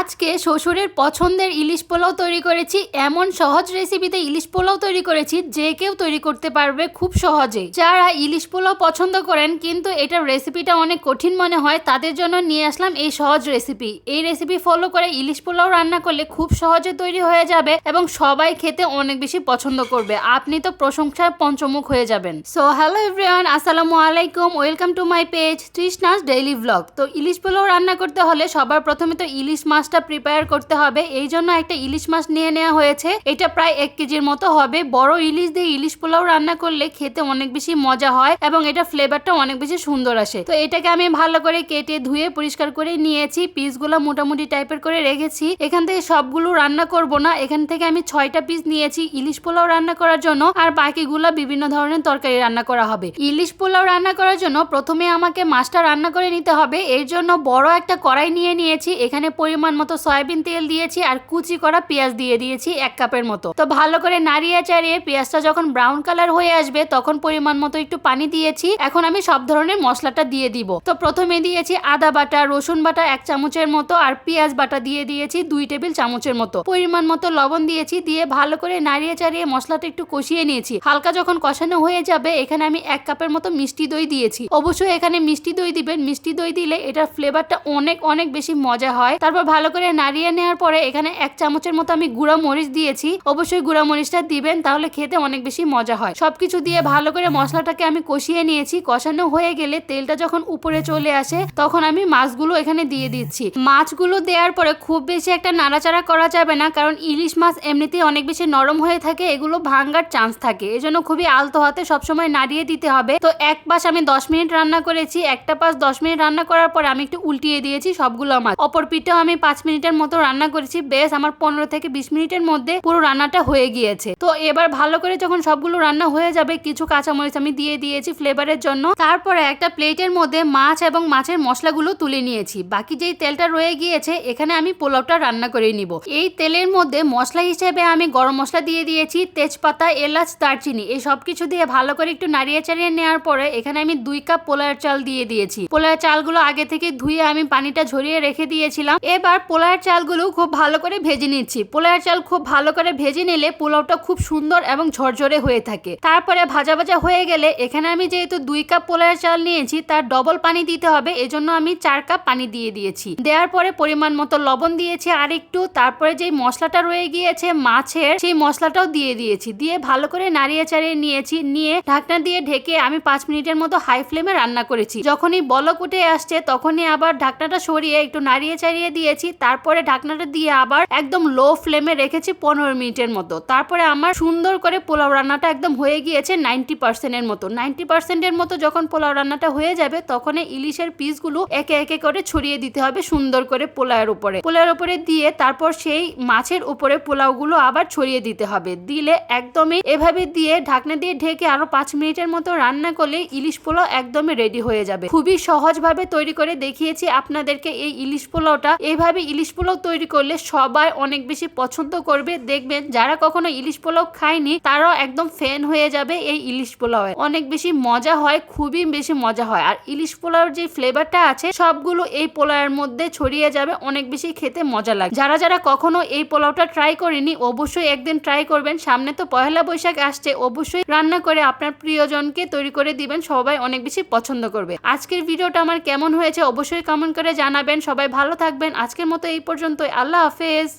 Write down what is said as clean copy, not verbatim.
আজকে শ্বশুরের পছন্দের ইলিশ পোলাও তৈরি করেছি। এমন সহজ রেসিপিতে ইলিশ পোলাও তৈরি করেছি যে কেউ তৈরি করতে পারবে খুব সহজে। যারা ইলিশ পোলাও পছন্দ করেন কিন্তু এটার রেসিপিটা অনেক কঠিন মনে হয়, তাদের জন্য নিয়ে আসলাম এই সহজ রেসিপি। এই রেসিপি ফলো করে ইলিশ পোলাও রান্না করলে খুব সহজে তৈরি হয়ে যাবে এবং সবাই খেতে অনেক বেশি পছন্দ করবে। আপনি তো প্রশংসায় পঞ্চমুখ হয়ে যাবেন। সো হ্যালো এভরিওয়ান, আসসালামু আলাইকুম, welcome to my page Trishna's daily blog. তো ইলিশ পোলাও রান্না করতে হলে সবার প্রথমে তো ইলিশ মাছটা প্রিপেয়ার করতে হবে। এই জন্য একটা ইলিশ মাছ নিয়ে নেওয়া হয়েছে। এটা প্রায় 1 কেজির মতো হবে। বড় ইলিশ দিয়ে ইলিশ পোলাও রান্না করলে খেতে অনেক বেশি মজা হয় এবং এটা ফ্লেভারটা অনেক বেশি সুন্দর আসে। তো এটাকে আমি ভালো করে কেটে ধুয়ে পরিষ্কার করে নিয়েছি। পিসগুলো মোটামুটি টাইপের করে রেখেছি। এখান থেকে সবগুলো রান্না করব না, এখান থেকে আমি 6টা পিস নিয়েছি ইলিশ পোলাও রান্না করার জন্য, আর বাকিগুলো বিভিন্ন ধরনের তরকারি রান্না করা হবে। ইলিশ পোলাও রান্না করার জন্য প্রথমে আমাকে মাছটা রান্না করে নিতে হবে। এর জন্য বড় একটা কড়াই নিয়ে নিয়েছি। এখানে পরিমাণ মতো সয়াবিন তেল দিয়েছি আর কুচি করা পেঁয়াজ দিয়ে দিয়েছি 1 কাপের মতো। তো ভালো করে নাড়িয়ে চাড়িয়ে পেঁয়াজটা যখন ব্রাউন কালার হয়ে আসবে তখন পরিমাণ মতো একটু পানি দিয়েছি। এখন আমি সব ধরনের মশলাটা দিয়ে দিব। তো প্রথমে দিয়েছি আদা বাটা, রসুন বাটা 1 চামচের মতো আর পেঁয়াজ বাটা দিয়ে দিয়েছি 2 টেবিল চামচের মতো। পরিমাণ মতো লবণ দিয়েছি, দিয়ে ভালো করে নাড়িয়ে চাড়িয়ে মশলাটা একটু কষিয়ে নিয়েছি। হালকা যখন কষানো হয়ে যাবে এখানে আমি 1 কাপের মতো মিষ্টি দই দিয়েছি। অবশ্যই এখানে মিষ্টি দই দিবেন। মিষ্টি দই দিলে এটার ফ্লেভারটা অনেক অনেক বেশি মজা হয়। তারপর ভালো করে নাড়িয়ে নেওয়ার পরে এখানে 1 চামচের মতো আমি গুঁড়া মরিচ দিয়েছি। অবশ্যই গুঁড়া মরিচটা দিবেন, তাহলে খেতে অনেক বেশি মজা হয়। সবকিছু দিয়ে ভালো করে মশলাটাকে আমি কষিয়ে নিয়েছি। কষানো হয়ে গেলে তেলটা যখন উপরে চলে আসে তখন আমি মাছগুলো এখানে দিয়ে দিচ্ছি। মাছগুলো দেওয়ার পরে খুব বেশি একটা নাড়াচাড়া করা যাবে না, কারণ ইলিশ মাছ এমনিতেই অনেক বেশি নরম হয়ে থাকে, এগুলো ভাঙার চান্স থাকে। এজন্য খুবই আলতো হাতে সবসময় নাড়িয়ে দিতে হবে। তো এক পাশ আমি 10 মিনিট রান্না করেছি। একটা পাশ 10 মিনিট রান্না করার পর আমি একটু উল্টিয়ে দিয়েছি সবগুলো মাছ। অপর পিঠেও আমি 5 মিনিটের মতো রান্না করেছি। বেশ আমার 15 থেকে 20 মিনিটের মধ্যে পুরো রান্নাটা হয়ে গিয়েছে। তো এবার ভালো করে যখন সবগুলো রান্না হয়ে যাবে কিছু কাঁচামরিচ আমি দিয়ে দিয়েছি ফ্লেভারের জন্য। তারপরে একটা প্লেটের মধ্যে মাছ এবং মাছের মশলাগুলো তুলে নিয়েছি। বাকি যেই তেলটা রয়ে গিয়েছে এখানে আমি পোলাওটা রান্না করে নিব। এই তেলের মধ্যে মশলা হিসেবে আমি গরম মশলা দিয়ে দিয়েছি, তেজপাতা, এলাচ, দারচিনি, এই সব কিছু দিয়ে ভালো করে একটু নাড়িয়ে চাড়িয়ে নেওয়ার পরে এখানে আমি 2 কাপ পোলাওয়ের চাল দিয়ে দিয়েছি। পোলাওয়ের চালগুলো আগে থেকে ধুয়ে আমি পানিটা ঝরিয়ে রেখে দিয়েছিলাম। এবার পোলাওয়ের চালগুলো খুব ভালো করে ভেজে নিচ্ছি। পোলাওয়ের চাল খুব ভালো করে ভেজে নিলে পোলাওটা খুব সুন্দর এবং ঝরঝরে হয়ে থাকে। তারপরে ভাজা ভাজা হয়ে গেলে এখানে আমি যেহেতু 2 কাপ পোলাওয়ের চাল নিয়েছি তার ডবল পানি দিতে হবে, এজন্য আমি 4 কাপ পানি দিয়ে দিয়েছি। দেওয়ার পরে পরিমাণ মতো লবণ দিয়েছি আর একটু। তারপরে যেই মশলাটা রয়ে গিয়েছে মাছের, সেই মশলাটাও দিয়ে দিয়েছি। দিয়ে ভালো করে নাড়িয়ে চাড়িয়ে নিয়েছি। নিয়ে ঢাকনা দিয়ে ঢেকে আমি 5 মিনিটের মতো হাই ফ্লেমে রান্না করেছি। যখনই বলক উঠে আসছে তখনই আবার ঢাকনাটা সরিয়ে একটু নাড়িয়ে চাড়িয়ে দিয়েছি। তারপরে ঢাকনাটা দিয়ে আবার একদম লো ফ্লেমে রেখেছি 15 মিনিটের মতো। তারপরে আমার সুন্দর করে পোলাও রান্নাটা একদম হয়ে গিয়েছে 90% এর মতো। 90% এর মতো যখন পোলাও রান্নাটা হয়ে যাবে তখন ইলিশের পিসগুলো একে একে করে ছড়িয়ে দিতে হবে সুন্দর করে পোলাওয়ের উপরে। পোলাওয়ের উপরে দিয়ে তারপর সেই মাছের উপরে পোলাওগুলো আবার ছড়িয়ে দিতে হবে। দিলে একদমই এভাবে দিয়ে ঢাকনা দিয়ে ঢেকে আরো 5 মিনিটের মতো রান্না করলে ইলিশ পোলাও একদমই রেডি হয়ে যাবে। খুবই সহজভাবে তৈরি করে দেখিয়েছি আপনাদেরকে এই ইলিশ পোলাওটা। এইভাবে ইলিশ পোলাও তৈরি করলে সবাই অনেক বেশি পছন্দ করবে। দেখবেন যারা কখনো ইলিশ পোলাও খায়নি তারাও একদম ফ্যান হয়ে যাবে এই ইলিশ পোলাও। অনেক বেশি মজা হয়, খুবই বেশি মজা হয়। আর ইলিশ পোলাওর যে ফ্লেভারটা আছে সবগুলো এই পোলাওয়ের মধ্যে ছড়িয়ে যাবে, অনেক বেশি খেতে মজা লাগে। যারা যারা কখনো এই পোলাওটা ট্রাই করেনি অবশ্যই একদিন ট্রাই করবেন। সামনে তো পহেলা বৈশাখ আসছে, অবশ্যই রান্না করে আপনার প্রিয়জনকে তৈরি করে দিবেন, সবাই অনেক বেশি পছন্দ করবে। আজকের ভিডিওটা আমার কেমন হয়েছে অবশ্যই কমেন্ট করে জানাবেন। সবাই ভালো থাকবেন। আজকের মতো এই পর্যন্তই। আল্লাহ হাফেজ।